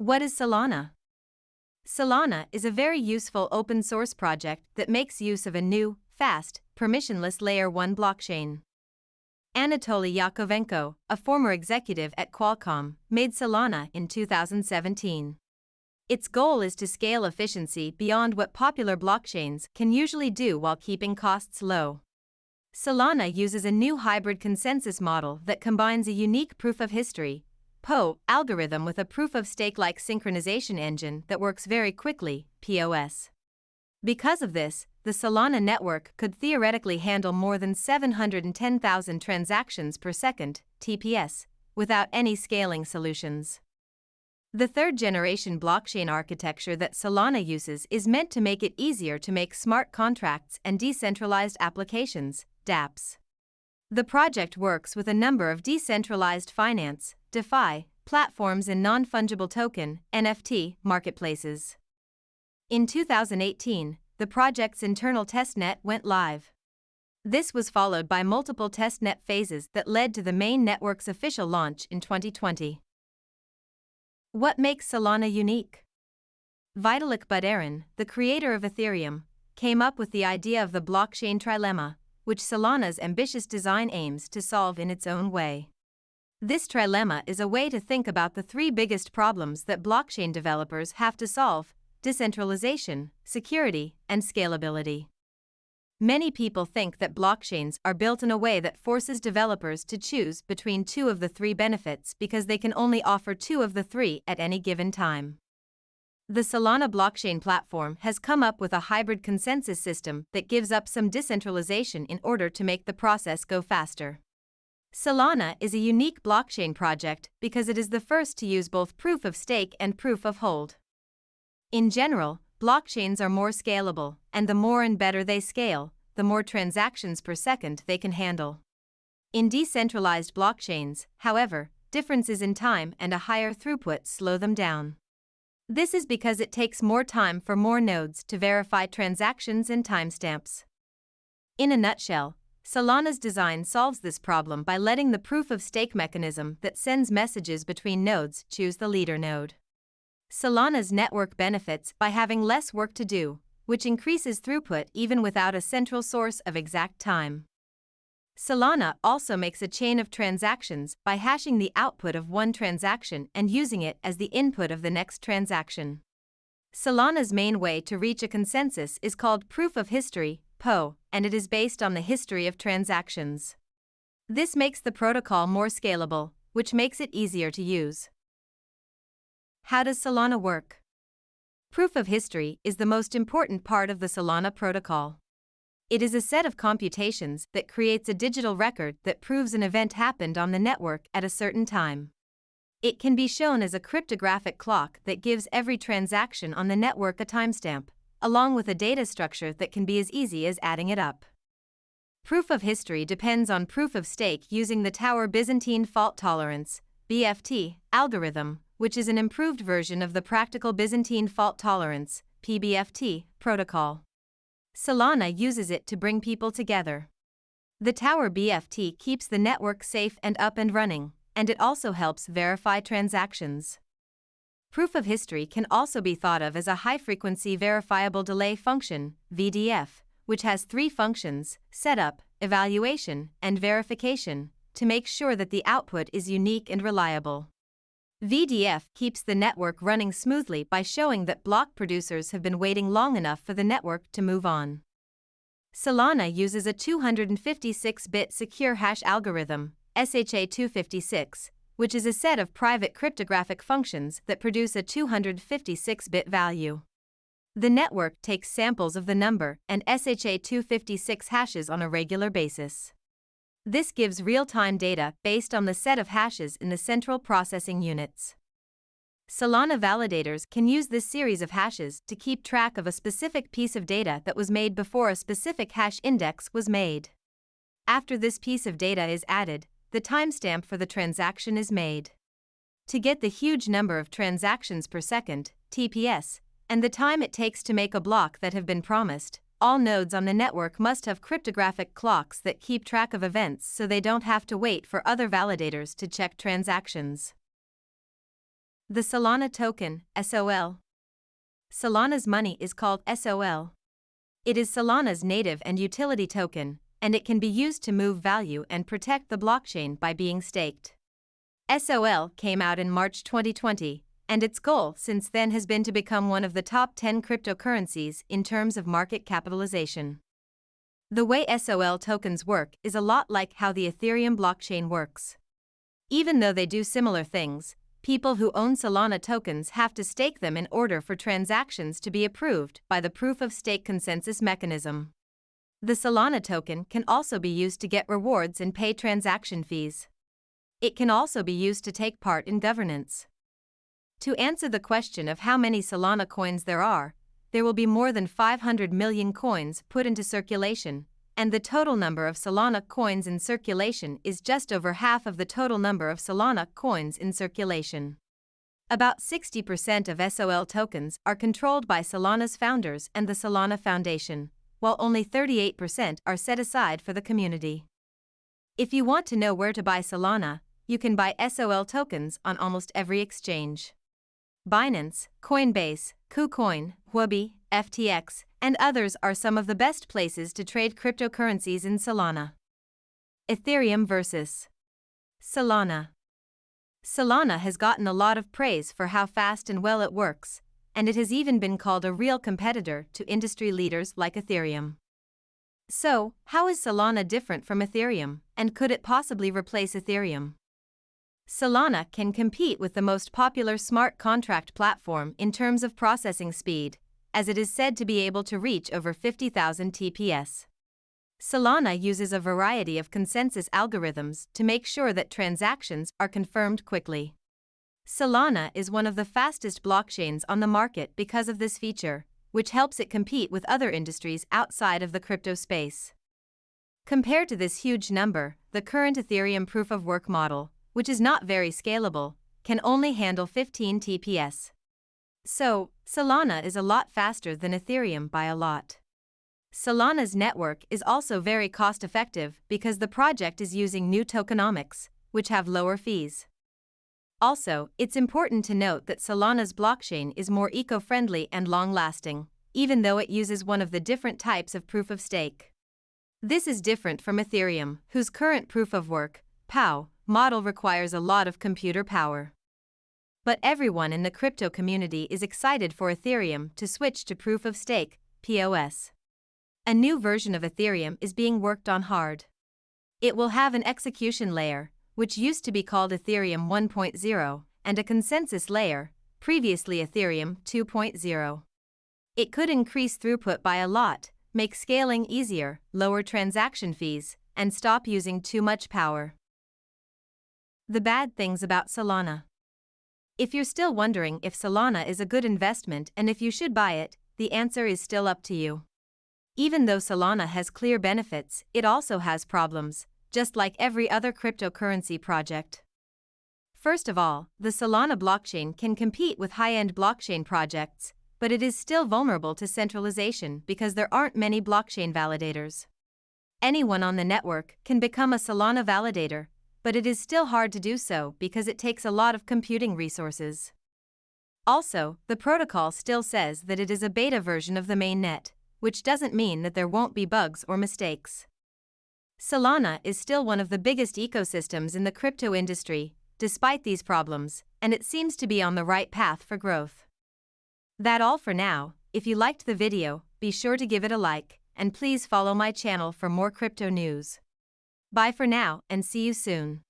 What is Solana? Solana is a very useful open-source project that makes use of a new, fast, permissionless Layer 1 blockchain. Anatoly Yakovenko, a former executive at Qualcomm, made Solana in 2017. Its goal is to scale efficiency beyond what popular blockchains can usually do while keeping costs low. Solana uses a new hybrid consensus model that combines a unique proof of history (POH) algorithm with a proof-of-stake-like synchronization engine that works very quickly (POS). Because of this, the Solana network could theoretically handle more than 710,000 transactions per second (TPS) without any scaling solutions. The third-generation blockchain architecture that Solana uses is meant to make it easier to make smart contracts and decentralized applications (dApps). The project works with a number of decentralized finance (DeFi) platforms and non-fungible token (NFT) marketplaces. In 2018, the project's internal testnet went live. This was followed by multiple testnet phases that led to the main network's official launch in 2020. What makes Solana unique? Vitalik Buterin, the creator of Ethereum, came up with the idea of the blockchain trilemma, which Solana's ambitious design aims to solve in its own way. This trilemma is a way to think about the three biggest problems that blockchain developers have to solve: decentralization, security, and scalability. Many people think that blockchains are built in a way that forces developers to choose between two of the three benefits because they can only offer two of the three at any given time. The Solana blockchain platform has come up with a hybrid consensus system that gives up some decentralization in order to make the process go faster. Solana is a unique blockchain project because it is the first to use both proof of stake and proof of hold. In general, blockchains are more scalable, and the more and better they scale, the more transactions per second they can handle. In decentralized blockchains, however, differences in time and a higher throughput slow them down. This is because it takes more time for more nodes to verify transactions and timestamps. In a nutshell, Solana's design solves this problem by letting the proof-of-stake mechanism that sends messages between nodes choose the leader node. Solana's network benefits by having less work to do, which increases throughput even without a central source of exact time. Solana also makes a chain of transactions by hashing the output of one transaction and using it as the input of the next transaction. Solana's main way to reach a consensus is called proof of history (POH), and it is based on the history of transactions. This makes the protocol more scalable, which makes it easier to use. How does Solana work? Proof of history is the most important part of the Solana protocol. It is a set of computations that creates a digital record that proves an event happened on the network at a certain time. It can be shown as a cryptographic clock that gives every transaction on the network a timestamp, along with a data structure that can be as easy as adding it up. Proof of history depends on proof of stake using the Tower Byzantine fault tolerance (BFT) algorithm, which is an improved version of the practical Byzantine fault tolerance (PBFT) protocol. Solana uses it to bring people together. The Tower BFT keeps the network safe and up and running, and it also helps verify transactions. Proof of history can also be thought of as a high-frequency verifiable delay function, VDF, which has three functions: setup, evaluation, and verification, to make sure that the output is unique and reliable. VDF keeps the network running smoothly by showing that block producers have been waiting long enough for the network to move on. Solana uses a 256-bit secure hash algorithm, SHA-256, which is a set of private cryptographic functions that produce a 256-bit value. The network takes samples of the number and SHA-256 hashes on a regular basis. This gives real-time data based on the set of hashes in the central processing units. Solana validators can use this series of hashes to keep track of a specific piece of data that was made before a specific hash index was made. After this piece of data is added, the timestamp for the transaction is made. To get the huge number of transactions per second, TPS, and the time it takes to make a block that have been promised, all nodes on the network must have cryptographic clocks that keep track of events so they don't have to wait for other validators to check transactions. The Solana token, SOL. Solana's money is called SOL. It is Solana's native and utility token, and it can be used to move value and protect the blockchain by being staked. SOL came out in March 2020, and its goal since then has been to become one of the top 10 cryptocurrencies in terms of market capitalization. The way SOL tokens work is a lot like how the Ethereum blockchain works. Even though they do similar things, people who own Solana tokens have to stake them in order for transactions to be approved by the proof-of-stake consensus mechanism. The Solana token can also be used to get rewards and pay transaction fees. It can also be used to take part in governance. To answer the question of how many Solana coins there will be more than 500 million coins put into circulation, and the total number of Solana coins in circulation is just over half of the total number of Solana coins in circulation. About 60% of SOL tokens are controlled by Solana's founders and the Solana Foundation, while only 38% are set aside for the community. If you want to know where to buy Solana, you can buy SOL tokens on almost every exchange. Binance, Coinbase, KuCoin, Huobi, FTX, and others are some of the best places to trade cryptocurrencies in Solana. Ethereum versus Solana. Solana has gotten a lot of praise for how fast and well it works, and it has even been called a real competitor to industry leaders like Ethereum. So, how is Solana different from Ethereum, and could it possibly replace Ethereum? Solana can compete with the most popular smart contract platform in terms of processing speed, as it is said to be able to reach over 50,000 TPS. Solana uses a variety of consensus algorithms to make sure that transactions are confirmed quickly. Solana is one of the fastest blockchains on the market because of this feature, which helps it compete with other industries outside of the crypto space. Compared to this huge number, the current Ethereum proof-of-work model, which is not very scalable, can only handle 15 TPS. So, Solana is a lot faster than Ethereum by a lot. Solana's network is also very cost-effective because the project is using new tokenomics, which have lower fees. Also, it's important to note that Solana's blockchain is more eco-friendly and long-lasting, even though it uses one of the different types of proof-of-stake. This is different from Ethereum, whose current proof-of-work, PoW, model requires a lot of computer power. But everyone in the crypto community is excited for Ethereum to switch to proof-of-stake, PoS. A new version of Ethereum is being worked on hard. It will have an execution layer, which used to be called Ethereum 1.0, and a consensus layer, previously Ethereum 2.0. It could increase throughput by a lot, make scaling easier, lower transaction fees, and stop using too much power. The bad things about Solana. If you're still wondering if Solana is a good investment and if you should buy it, the answer is still up to you. Even though Solana has clear benefits, it also has problems, just like every other cryptocurrency project. First of all, the Solana blockchain can compete with high-end blockchain projects, but it is still vulnerable to centralization because there aren't many blockchain validators. Anyone on the network can become a Solana validator, but it is still hard to do so because it takes a lot of computing resources. Also, the protocol still says that it is a beta version of the mainnet, which doesn't mean that there won't be bugs or mistakes. Solana is still one of the biggest ecosystems in the crypto industry, despite these problems, and it seems to be on the right path for growth. That's all for now. If you liked the video, be sure to give it a like, and please follow my channel for more crypto news. Bye for now and see you soon.